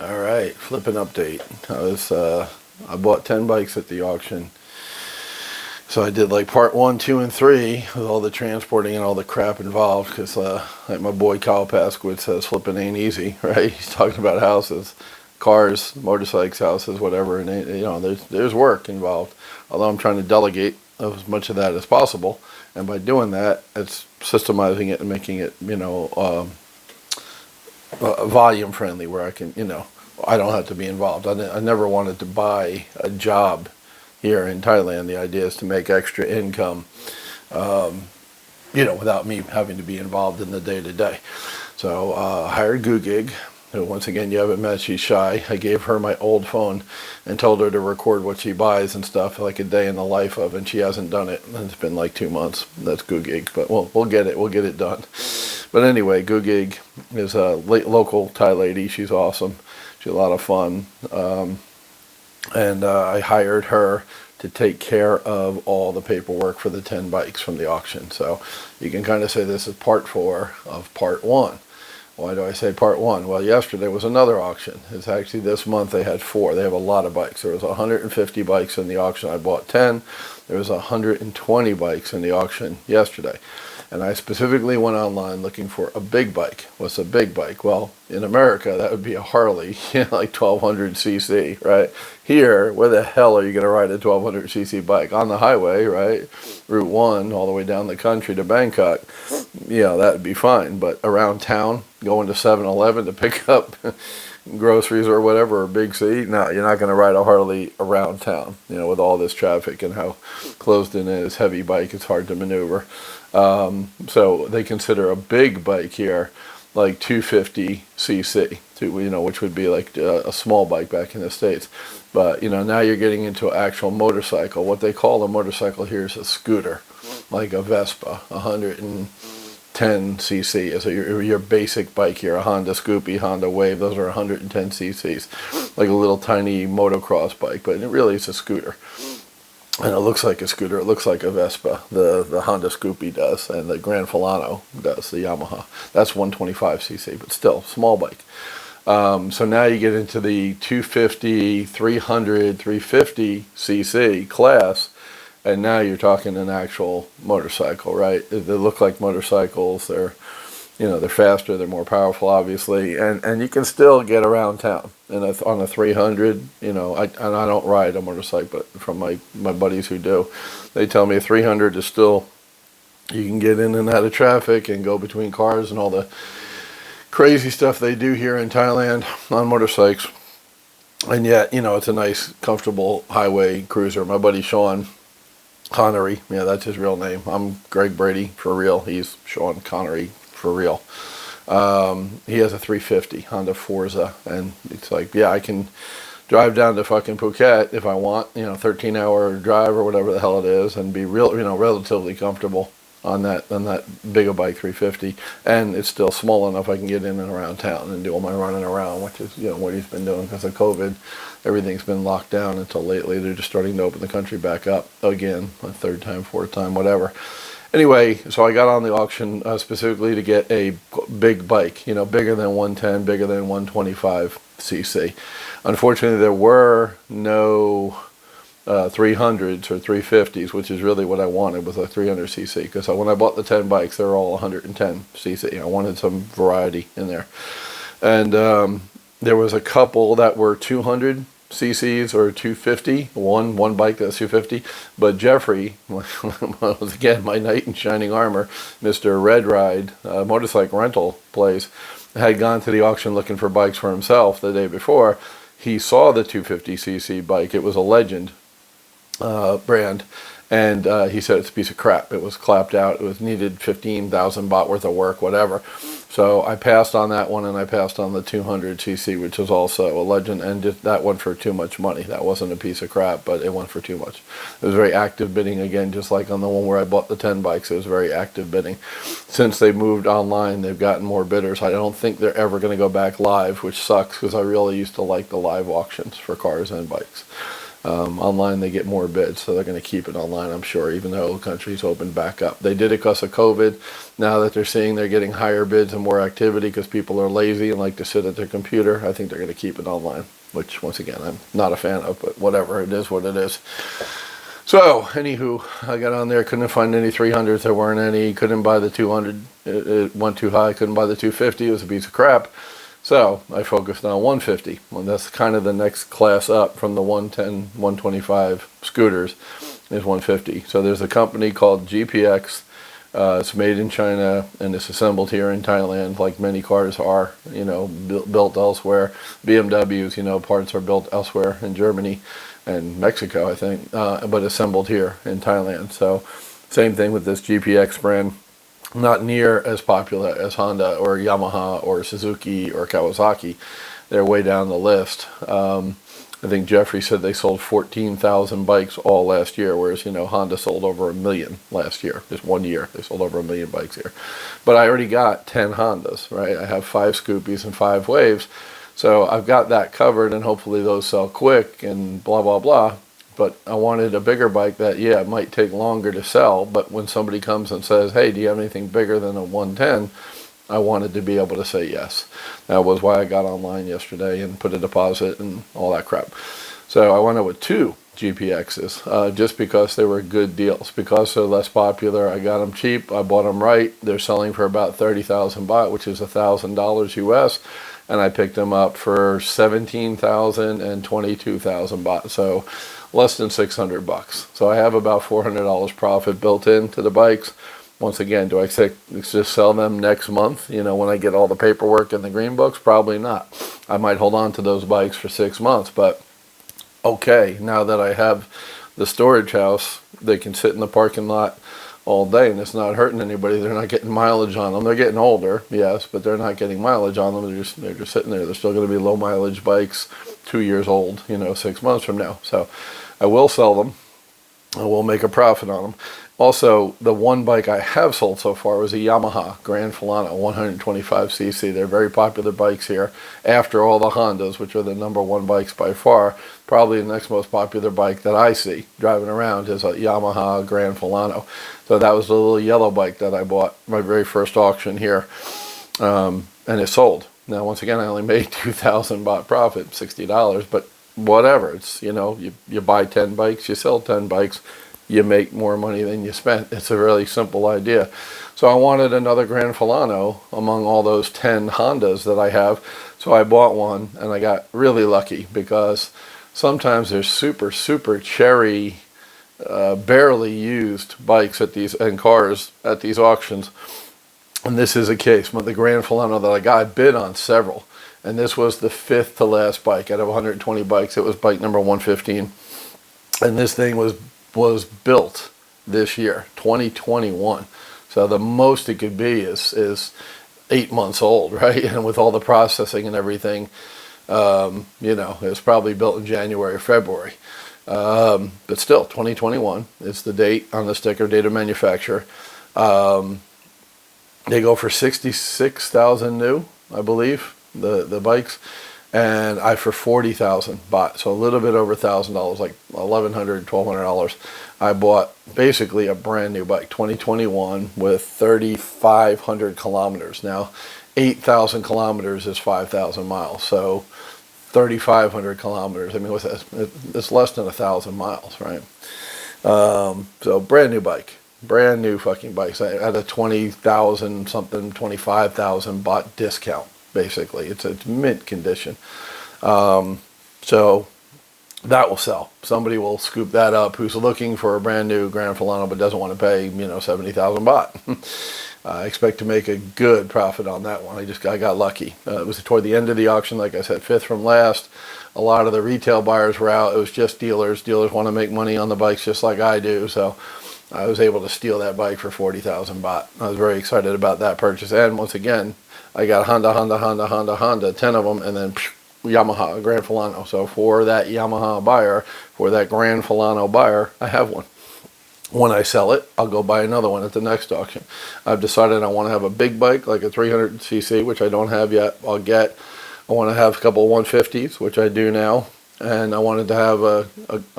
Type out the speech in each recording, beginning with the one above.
All right, flipping update. I bought 10 bikes at the auction. So I did like part 1, 2, and 3 with all the transporting and all the crap involved because like my boy Kyle Paskowitz says, flipping ain't easy, right? He's talking about houses, cars, motorcycles, houses, whatever, and there's work involved. Although I'm trying to delegate as much of that as possible, and by doing that, it's systemizing it and making it volume friendly where I can, I don't have to be involved. I never wanted to buy a job here in Thailand. The idea is to make extra income, without me having to be involved in the day to day. So I hired Goo Gig, who once again you haven't met. She's shy. I gave her my old phone and told her to record what she buys and stuff, like a day in the life of, and she hasn't done it. It's been like 2 months. That's Goo Gig, but we'll get it. We'll get it done. But anyway, Goo Gig is a local Thai lady. She's awesome. She's a lot of fun. And I hired her to take care of all the paperwork for the 10 bikes from the auction. So you can kind of say this is part 4 of part 1. Why do I say part 1? Well, yesterday was another auction. It's actually this month they had 4. They have a lot of bikes. There was 150 bikes in the auction. I bought 10. There was 120 bikes in the auction yesterday. And I specifically went online looking for a big bike. What's a big bike? Well, in America, that would be a Harley, like 1200 cc, right? Here, where the hell are you going to ride a 1200 cc bike? On the highway, right? Route 1, all the way down the country to Bangkok. That would be fine. But around town, going to 7-Eleven to pick up groceries or whatever, or Big C, no, you're not going to ride a Harley around town, with all this traffic and how closed in it is. Heavy bike, it's hard to maneuver. So they consider a big bike here like 250 cc, which would be like a small bike back in the States. But now you're getting into an actual motorcycle. What they call a motorcycle here is a scooter, like a Vespa, 110 cc is your basic bike here. A Honda Scoopy, Honda Wave, those are 110 cc's, like a little tiny motocross bike, but it really is a scooter. And it looks like a scooter. It looks like a Vespa. The Honda Scoopy does, and the Grand Filano does, the Yamaha. That's 125 cc, but still, small bike. So now you get into the 250, 300, 350 cc class, and now you're talking an actual motorcycle, right? They look like motorcycles. They're faster, they're more powerful, obviously, and you can still get around town. And on a 300, I don't ride a motorcycle, but from my buddies who do, they tell me a 300 is still, you can get in and out of traffic and go between cars and all the crazy stuff they do here in Thailand on motorcycles. And yet, it's a nice, comfortable highway cruiser. My buddy Sean Connery, that's his real name. I'm Greg Brady for real. He's Sean Connery for real. He has a 350 Honda Forza, and it's like, I can drive down to fucking Phuket if I want, 13-hour drive or whatever the hell it is, and be relatively comfortable on that big a bike 350, and it's still small enough I can get in and around town and do all my running around, which is what he's been doing because of COVID. Everything's been locked down until lately. They're just starting to open the country back up again, a third time, fourth time, whatever. Anyway, so I got on the auction specifically to get a big bike, bigger than 110, bigger than 125 cc. Unfortunately, there were no 300s or 350s, which is really what I wanted, was a 300 cc. Because when I bought the 10 bikes, they were all 110 cc. I wanted some variety in there. And there was a couple that were 200 cc's or 250, one bike that's 250, but Jeffrey was again my knight in shining armor, Mr. Red Ride motorcycle rental place, had gone to the auction looking for bikes for himself the day before. He saw the 250 cc bike. It was a Legend brand, and he said it's a piece of crap. It was clapped out. It was needed 15,000 baht worth of work, whatever. So I passed on that one, and I passed on the 200 cc, which was also a Legend, and that went for too much money. That wasn't a piece of crap, but it went for too much. It was very active bidding, again, just like on the one where I bought the 10 bikes. It was very active bidding. Since they moved online, they've gotten more bidders. I don't think they're ever going to go back live, which sucks because I really used to like the live auctions for cars and bikes. Online they get more bids, so they're going to keep it online, I'm sure, even though the country's opened back up. They did it because of COVID. Now that they're seeing they're getting higher bids and more activity because people are lazy and like to sit at their computer, I think they're going to keep it online, which once again I'm not a fan of, but whatever, it is what it is. So, anywho, I got on there, couldn't find any 300s, there weren't any, couldn't buy the 200, it went too high, couldn't buy the 250, it was a piece of crap. So, I focused on 150, well, that's kind of the next class up from the 110, 125 scooters, is 150. So there's a company called GPX, it's made in China, and it's assembled here in Thailand, like many cars are, built elsewhere. BMWs, parts are built elsewhere in Germany and Mexico, I think, but assembled here in Thailand. So same thing with this GPX brand. Not near as popular as Honda or Yamaha or Suzuki or Kawasaki. They're way down the list. I think Jeffrey said they sold 14,000 bikes all last year, whereas, Honda sold over 1 million last year. Just 1 year, they sold over 1 million bikes here. But I already got 10 Hondas, right? I have 5 Scoopies and 5 Waves. So I've got that covered, and hopefully those sell quick and blah, blah, blah. But I wanted a bigger bike that, it might take longer to sell, but when somebody comes and says, hey, do you have anything bigger than a 110? I wanted to be able to say yes. That was why I got online yesterday and put a deposit and all that crap. So I went out with 2 GPXs, just because they were good deals. Because they're less popular, I got them cheap, I bought them right. They're selling for about 30,000 baht, which is $1,000 US. And I picked them up for 17,000 and 22,000 baht. So less than 600 bucks. So I have about $400 profit built into the bikes. Once again, do I just sell them next month, when I get all the paperwork and the green books? Probably not. I might hold on to those bikes for 6 months, but okay, now that I have the storage house, they can sit in the parking lot all day and it's not hurting anybody. They're not getting mileage on them. They're getting older, yes, but they're not getting mileage on them. They're just sitting there. They're still going to be low mileage bikes, 2 years old, 6 months from now. So I will sell them. I will make a profit on them. Also, the one bike I have sold so far was a Yamaha Grand Filano 125cc. They're very popular bikes here. After all the Hondas, which are the #1 bikes by far, probably the next most popular bike that I see driving around is a Yamaha Grand Filano. So that was the little yellow bike that I bought, my very first auction here, and it sold. Now, once again, I only made 2,000 baht profit, $60, but whatever. It's, you buy 10 bikes, you sell 10 bikes, you make more money than you spent. It's a really simple idea. So I wanted another Grand Filano among all those 10 Hondas that I have. So I bought one, and I got really lucky because sometimes there's super, super cherry, barely used bikes at these and cars at these auctions. And this is a case. But the Grand Filano that I got, I bid on several. And this was the 5th to last bike out of 120 bikes. It was bike number 115. And this thing was built this year, 2021. So the most it could be is 8 months old, right? And with all the processing and everything, it was probably built in January or February. But still, 2021 is the date on the sticker, date of manufacture. They go for 66,000 new, I believe, the bikes. And I for 40,000 baht, so a little bit over $1,000, like $1,100, $1,200. I bought basically a brand new bike, 2021 with 3,500 kilometers. Now, 8,000 kilometers is 5,000 miles, so 3,500 kilometers. I mean, what's that? It's less than 1,000 miles, right? So brand new bike, brand new fucking bikes. I had a 20,000 something, 25,000 baht discount. Basically, it's mint condition. So that will sell. Somebody will scoop that up who's looking for a brand new Grand Filano but doesn't want to pay 70,000 baht. I expect to make a good profit on that one. I got lucky. It was toward the end of the auction, like I said, 5th from last. A lot of the retail buyers were out. It was just dealers. Dealers want to make money on the bikes just like I do. So I was able to steal that bike for 40,000 baht. I was very excited about that purchase. And once again, I got Honda, 10 of them, and then Yamaha, Grand Filano. So for that Yamaha buyer, for that Grand Filano buyer, I have one. When I sell it, I'll go buy another one at the next auction. I've decided I want to have a big bike, like a 300cc, which I don't have yet. I want to have a couple of 150s, which I do now. and I wanted to have a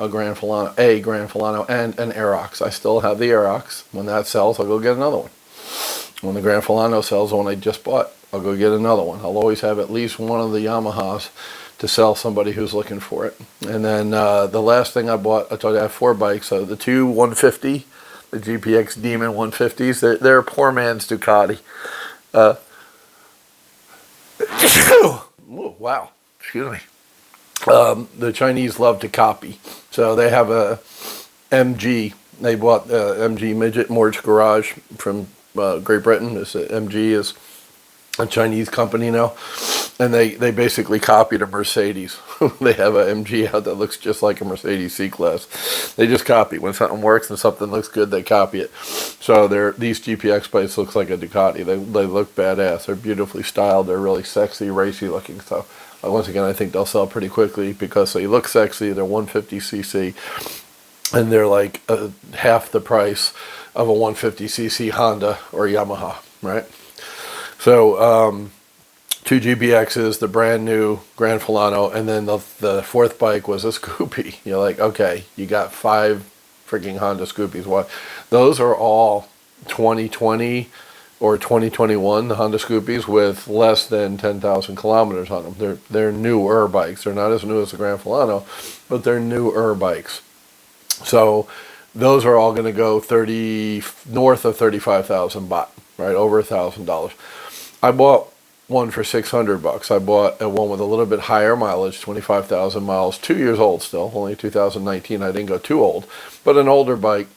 Grand Filano and an Aerox. I still have the Aerox. When that sells, I'll go get another one. When the Grand Filano sells, the one I just bought, I'll go get another one. I'll always have at least one of the Yamahas to sell somebody who's looking for it. And then the last thing I bought, I told you I have 4 bikes. So the two 150, the GPX Demon 150s, they're a poor man's Ducati. Oh, wow, excuse me. The Chinese love to copy. So they have a MG. They bought MG Midget Mortgage Garage from Great Britain. This MG is a Chinese company now, and they basically copied a Mercedes. They have a MG out that looks just like a Mercedes C-Class. They just copy. When something works and something looks good, they copy it. So these GPX bikes looks like a Ducati. They look badass. They're beautifully styled. They're really sexy, racy looking. So once again, I think they'll sell pretty quickly because they look sexy. They're 150cc, and they're like half the price of a 150cc Honda or Yamaha, right? So 2 GPXs, the brand new Grand Filano, and then the 4th bike was a Scoopy. You're like, okay, you got 5 freaking Honda Scoopies. What? Those are all 2020 or 2021, the Honda Scoopies, with less than 10,000 kilometers on them. They're newer bikes. They're not as new as the Grand Filano, but they're newer bikes. So those are all going to go north of 35,000 baht, right? Over $1,000. I bought one for $600. I bought one with a little bit higher mileage, 25,000 miles, 2 years old still, only 2019. I didn't go too old, but an older bike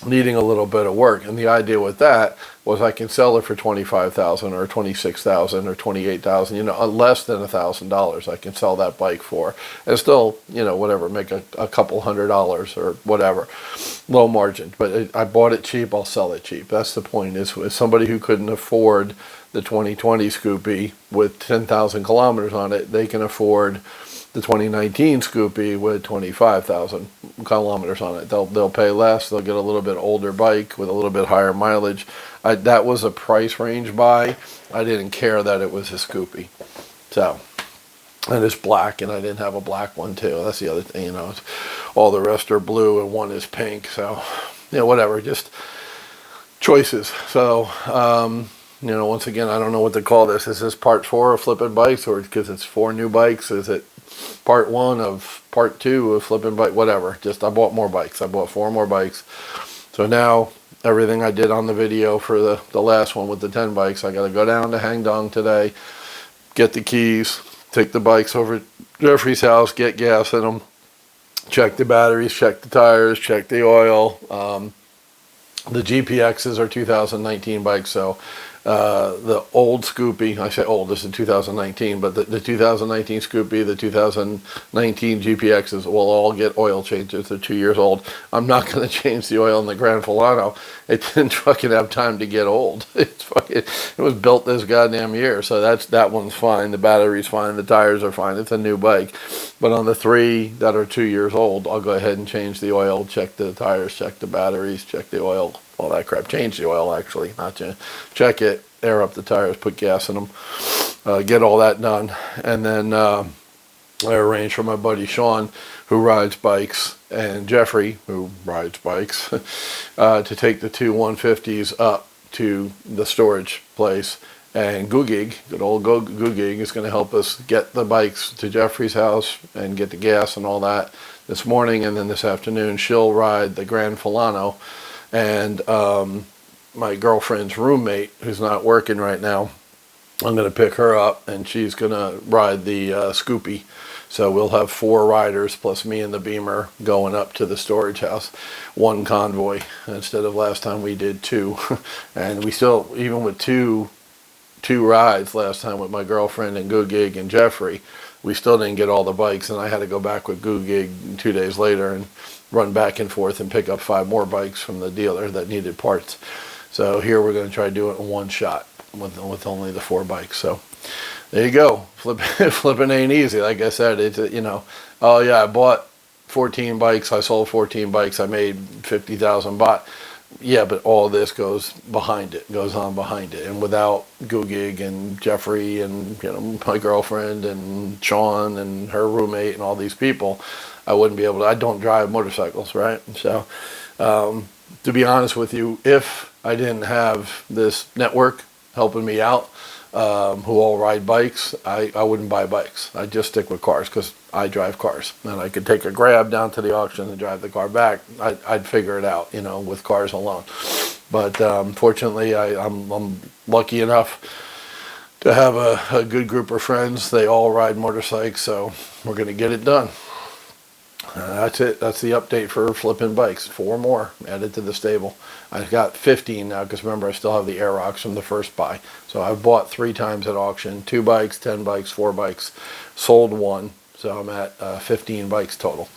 needing a little bit of work. And the idea with that was I can sell it for 25,000 or 26,000 or 28,000, less than $1,000 I can sell that bike for, and still, whatever, make a couple $100 or whatever, low margin. But I bought it cheap, I'll sell it cheap. That's the point, is somebody who couldn't afford the 2020 Scoopy with 10,000 kilometers on it, they can afford the 2019 Scoopy with 25,000 kilometers on it. They'll pay less. They'll get a little bit older bike with a little bit higher mileage. That was a price range buy. I didn't care that it was a Scoopy. So, and it's black, and I didn't have a black one too. That's the other thing, all the rest are blue and one is pink. So, whatever, just choices. So, once again, I don't know what to call this. Is this part 4 of flipping bikes, or because it's 4 new bikes? Is it part 1 of part 2 of flipping bike? Whatever. Just I bought more bikes. I bought 4 more bikes. So now everything I did on the video for the last one with the 10 bikes, I got to go down to Hangdong today, get the keys, take the bikes over to Jeffrey's house, get gas in them, check the batteries, check the tires, check the oil. The GPXs are 2019 bikes, so the old Scoopy, I say old, this is 2019, but the 2019 Scoopy, the 2019 GPXs will all get oil changes. They're 2 years old. I'm not going to change the oil in the Grand Filano. It didn't fucking have time to get old. It was built this goddamn year, so that one's fine. The battery's fine. The tires are fine. It's a new bike. But on the 3 that are 2 years old, I'll go ahead and change the oil, check the tires, check the batteries, check the oil, all that crap. Change the oil, actually, not change. Check it, air up the tires, put gas in them, get all that done. And then I arranged for my buddy Sean, who rides bikes, and Jeffrey, who rides bikes, to take the 2 150s up to the storage place. And Gugig, good old Gugig, is going to help us get the bikes to Jeffrey's house and get the gas and all that this morning. And then this afternoon, she'll ride the Grand Filano. And my girlfriend's roommate, who's not working right now, I'm going to pick her up, and she's going to ride the Scoopy. So we'll have 4 riders plus me and the Beamer going up to the storage house, 1 convoy, instead of last time we did 2. And we still, even with two rides last time with my girlfriend and Gugig and Jeffrey, we still didn't get all the bikes, and I had to go back with Gugig 2 days later and run back and forth and pick up 5 more bikes from the dealer that needed parts. So here we're going to try to do it in one shot with only the 4 bikes. So there you go. Flipping ain't easy. Like I said, it's oh yeah, I bought 14 bikes. I sold 14 bikes. I made 50,000 baht. Yeah, but all this goes behind it, goes on behind it. And without Gugig and Jeffrey and, you know, my girlfriend and Sean and her roommate and all these people, I wouldn't be able to. I don't drive motorcycles, right? So, to be honest with you, if I didn't have this network helping me out, who all ride bikes, I wouldn't buy bikes. I'd just stick with cars because I drive cars. And I could take a Grab down to the auction and drive the car back. I'd figure it out, you know, with cars alone. But fortunately, I'm lucky enough to have a good group of friends. They all ride motorcycles, so we're going to get it done. That's it. That's the update for flipping bikes. 4 more added to the stable. I've got 15 now because remember I still have the Aerox from the first buy. So I've bought 3 times at auction. 2 bikes, 10 bikes, 4 bikes. Sold 1. So I'm at 15 bikes total.